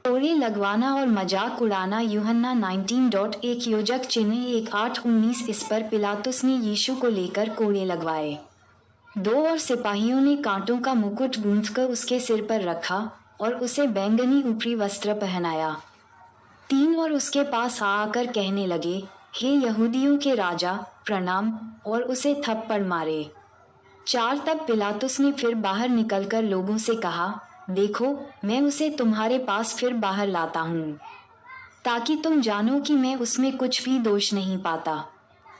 कोड़े लगवाना और मजाक उड़ाना। यूहन्ना 19.1 योजक चिन्ह 1:8-19। इस पर पिलातुस ने यीशु को लेकर कोड़े लगवाए। 2 और सिपाहियों ने कांटों का मुकुट गूंथकर उसके सिर पर रखा और उसे बैंगनी ऊपरी वस्त्र पहनाया। 3 और उसके पास आकर कहने लगे, हे यहूदियों के राजा, प्रणाम, और उसे थप्पड़ मारे। 4 तब पिलातुस ने फिर बाहर निकलकर लोगों से कहा, देखो, मैं उसे तुम्हारे पास फिर बाहर लाता हूँ, ताकि तुम जानो कि मैं उसमें कुछ भी दोष नहीं पाता।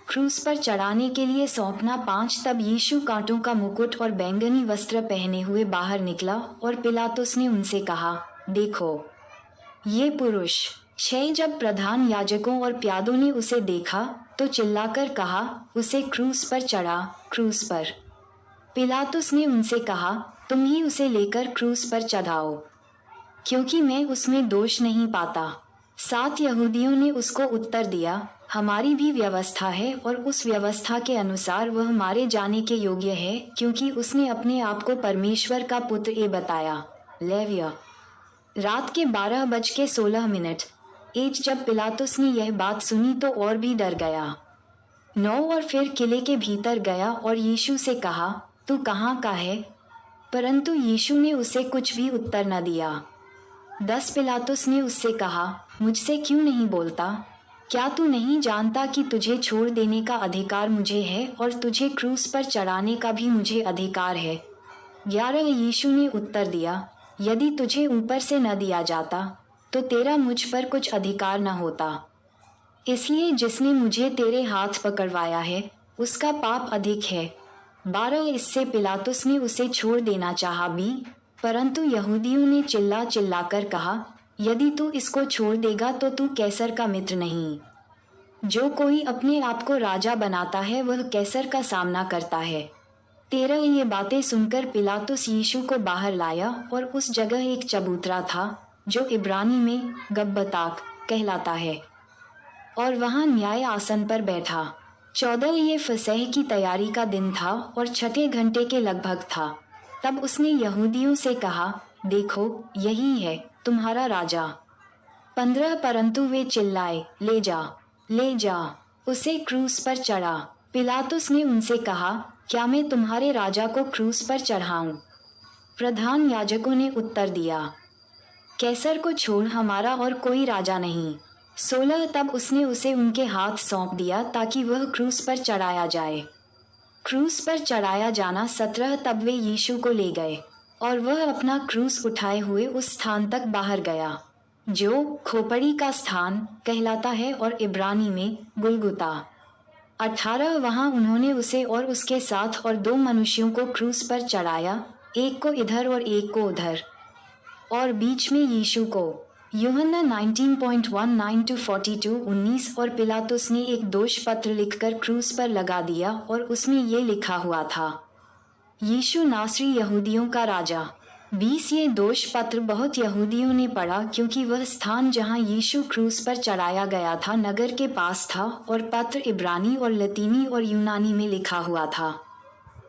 क्रूस पर चढ़ाने के लिए सौंपना। 5 तब यीशु कांटों का मुकुट और बैंगनी वस्त्र पहने हुए बाहर निकला और पिलातुस ने उनसे कहा, देखो, ये पुरुष। 6 जब प्रधान याजकों और प्यादों ने उसे देखा तो चिल्लाकर कहा, उसे क्रूस पर चढ़ा, क्रूस पर। पिलातुस ने उनसे कहा, तुम ही उसे लेकर क्रूस पर चढ़ाओ, क्योंकि मैं उसमें दोष नहीं पाता। 7 यहूदियों ने उसको उत्तर दिया, हमारी भी व्यवस्था है और उस व्यवस्था के अनुसार वह मारे जाने के योग्य है, क्योंकि उसने अपने आप को परमेश्वर का पुत्र ये बताया। लेविया। रात के 12:16 एज जब पिलातुस ने यह बात सुनी तो और भी डर गया। 9 और फिर किले के भीतर गया और यीशु से कहा, तू कहाँ का है? परंतु यीशु ने उसे कुछ भी उत्तर न दिया। 10 पिलातुस ने उससे कहा, मुझसे क्यों नहीं बोलता? क्या तू नहीं जानता कि तुझे छोड़ देने का अधिकार मुझे है और तुझे क्रूस पर चढ़ाने का भी मुझे अधिकार है? 11 यीशु ने उत्तर दिया, यदि तुझे ऊपर से न दिया जाता तो तेरा मुझ पर कुछ अधिकार न होता। इसलिए जिसने मुझे तेरे हाथ पकड़वाया है उसका पाप अधिक है। 12 इससे पिलातुस ने उसे छोड़ देना चाहा भी, परंतु यहूदियों ने चिल्ला चिल्लाकर कहा, यदि तू इसको छोड़ देगा तो तू कैसर का मित्र नहीं। जो कोई अपने आप को राजा बनाता है वह कैसर का सामना करता है। 13 ये बातें सुनकर पिलातुस यीशु को बाहर लाया और उस जगह एक चबूतरा था जो इब्रानी में गब्बताक कहलाता है, और वहां न्याय आसन पर बैठा। 14 ये फसह की तैयारी का दिन था और 6ठे घंटे के लगभग था। तब उसने यहूदियों से कहा, देखो, यही है तुम्हारा राजा। 15 परंतु वे चिल्लाए, ले जा, ले जा, उसे क्रूस पर चढ़ा। पिलातुस ने उनसे कहा, क्या मैं तुम्हारे राजा को क्रूस पर चढ़ाऊं? प्रधान याजकों ने उत्तर दिया, कैसर को छोड़ हमारा और कोई राजा नहीं। 16 तब उसने उसे उनके हाथ सौंप दिया ताकि वह क्रूस पर चढ़ाया जाए। क्रूस पर चढ़ाया जाना। 17 तब वे यीशु को ले गए और वह अपना क्रूस उठाए हुए उस स्थान तक बाहर गया जो खोपड़ी का स्थान कहलाता है और इब्रानी में गुलगुता। 18 वहां उन्होंने उसे और उसके साथ और 2 मनुष्यों को क्रूस पर चढ़ाया, एक को इधर और एक को उधर, और बीच में यीशु को। यूहन्ना 19.19-42। 19 और पिलातुस ने एक दोष पत्र लिखकर क्रूस पर लगा दिया और उसमें ये लिखा हुआ था, यीशु नासरी यहूदियों का राजा। 20 ये दोष पत्र बहुत यहूदियों ने पढ़ा क्योंकि वह स्थान जहां यीशु क्रूस पर चढ़ाया गया था नगर के पास था और पत्र इब्रानी और लतीनी और यूनानी में लिखा हुआ था।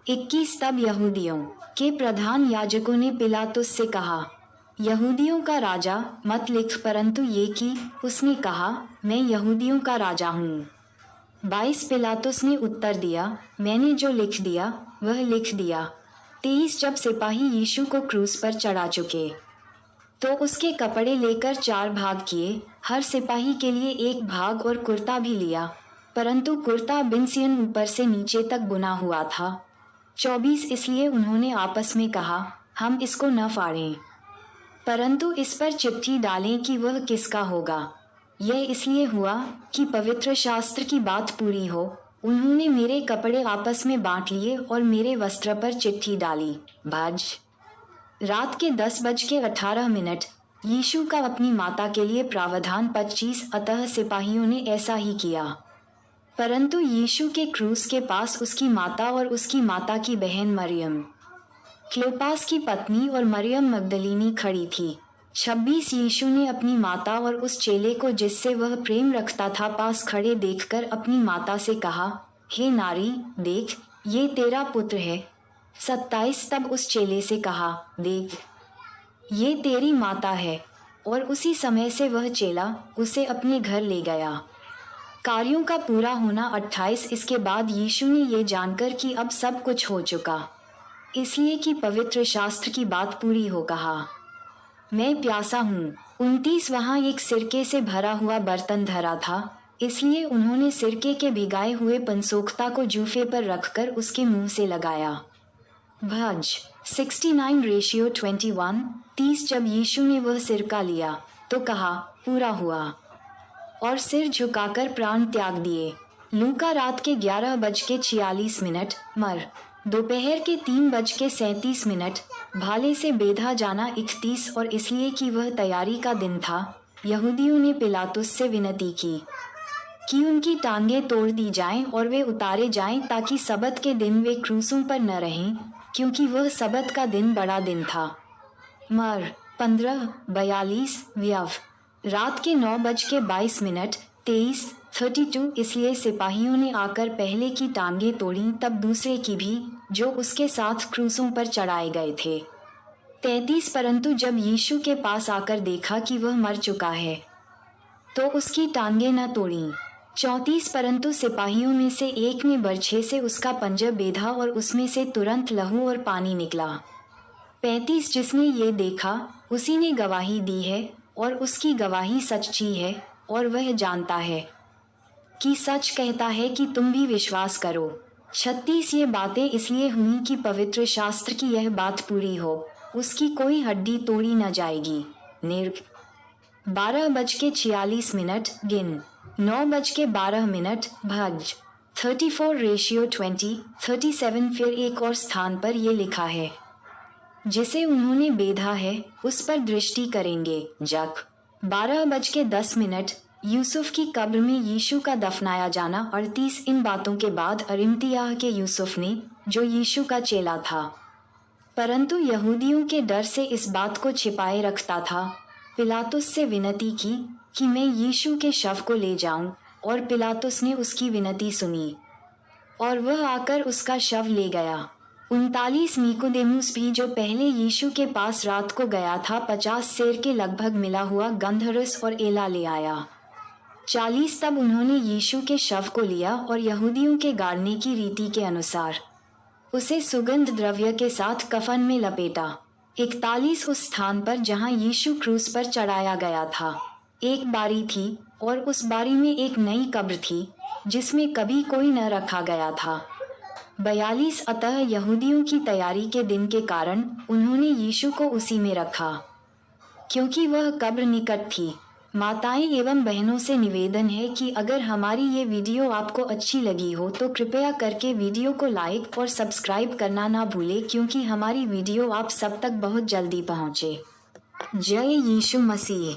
21 तब यहूदियों के प्रधान याजकों ने पिलातुस से कहा, यहूदियों का राजा मत लिख, परंतु ये कि उसने कहा, मैं यहूदियों का राजा हूँ। 22 पिलातुस ने उत्तर दिया, मैंने जो लिख दिया वह लिख दिया। 23 जब सिपाही यीशु को क्रूस पर चढ़ा चुके तो उसके कपड़े लेकर 4 भाग किए, हर सिपाही के लिए एक भाग, और कुर्ता भी लिया, परंतु कुर्ता बिनसियन ऊपर से नीचे तक बुना हुआ था। 24 इसलिए उन्होंने आपस में कहा, हम इसको न फाड़ें, परंतु इस पर चिट्ठी डालें कि वह किसका होगा। यह इसलिए हुआ कि पवित्र शास्त्र की बात पूरी हो। उन्होंने मेरे कपड़े आपस में बांट लिए और मेरे वस्त्र पर चिट्ठी डाली। भाज रात के 10:18 यीशु का अपनी माता के लिए प्रावधान 25। अतः सिपाहियों ने ऐसा ही किया, परंतु यीशु के क्रूस के पास उसकी माता और उसकी माता की बहन मरियम, क्लोपास की पत्नी और मरियम मगदलीनी खड़ी थी। 26 यीशु ने अपनी माता और उस चेले को जिससे वह प्रेम रखता था पास खड़े देखकर अपनी माता से कहा, हे नारी, देख, ये तेरा पुत्र है। 27 तब उस चेले से कहा, देख, ये तेरी माता है। और उसी समय से वह चेला उसे अपने घर ले गया। कार्यों का पूरा होना 28। इसके बाद यीशु ने ये जानकर कि अब सब कुछ हो चुका, इसलिए कि पवित्र शास्त्र की बात पूरी हो, कहा, मैं प्यासा हूँ। 29 वहाँ एक सिरके से भरा हुआ बर्तन धरा था, इसलिए उन्होंने सिरके के भिगाए हुए पंसोखता को जूफे पर रखकर उसके मुंह से लगाया। भज 69:21। 30 जब यीशु ने वह सिरका लिया तो कहा, पूरा हुआ, और सिर झुकाकर प्राण त्याग दिए। लूका रात के 11:46। मर दोपहर के 3:37। भाले से बेधा जाना 31। और इसलिए कि वह तैयारी का दिन था, यहूदियों ने पिलातुस से विनती की कि उनकी टांगें तोड़ दी जाएं और वे उतारे जाएं ताकि सबत के दिन वे क्रूसों पर न रहें, क्योंकि वह सबत का दिन बड़ा दिन था। मर 15:42। व्यव रात के 9:22। 23:32। इसलिए सिपाहियों ने आकर पहले की टांगें तोड़ी, तब दूसरे की भी, जो उसके साथ क्रूसों पर चढ़ाए गए थे। 33। परंतु जब यीशु के पास आकर देखा कि वह मर चुका है, तो उसकी टांगें न तोड़ी। 34। परंतु सिपाहियों में से एक ने बरछे से उसका पंजा बेधा और उसमें से तुरंत लहू और पानी निकला। 35। जिसने ये देखा उसी ने गवाही दी है, और उसकी गवाही सच्ची है, और वह जानता है कि सच कहता है कि तुम भी विश्वास करो। 36। ये बातें इसलिए हुई कि पवित्र शास्त्र की यह बात पूरी हो, उसकी कोई हड्डी तोड़ी न जाएगी। निर्ग 12:46। गिन 9:12। भज 34:20। 37। फिर एक और स्थान पर ये लिखा है, जिसे उन्होंने बेधा है उस पर दृष्टि करेंगे। जक 12:10। यूसुफ की कब्र में यीशु का दफनाया जाना 38। इन बातों के बाद अरिमतियाह के यूसुफ ने, जो यीशु का चेला था परंतु यहूदियों के डर से इस बात को छिपाए रखता था, पिलातुस से विनती की कि मैं यीशु के शव को ले जाऊं, और पिलातुस ने उसकी विनती सुनी और वह आकर उसका शव ले गया। 39। निकोदेमुस भी, जो पहले यीशु के पास रात को गया था, 50 सेर के लगभग मिला हुआ गंधरस और एला ले आया। 40। तब उन्होंने यीशु के शव को लिया और यहूदियों के गाड़ने की रीति के अनुसार उसे सुगंध द्रव्य के साथ कफन में लपेटा। 41। उस स्थान पर जहां यीशु क्रूस पर चढ़ाया गया था, एक बारी थी, और उस बारी में एक नई कब्र थी, जिसमें कभी कोई न रखा गया था। 42। अतः यहूदियों की तैयारी के दिन के कारण उन्होंने यीशु को उसी में रखा, क्योंकि वह कब्र निकट थी। माताएं एवं बहनों से निवेदन है कि अगर हमारी ये वीडियो आपको अच्छी लगी हो तो कृपया करके वीडियो को लाइक और सब्सक्राइब करना ना भूलें, क्योंकि हमारी वीडियो आप सब तक बहुत जल्दी पहुंचे। जय यीशु मसीह।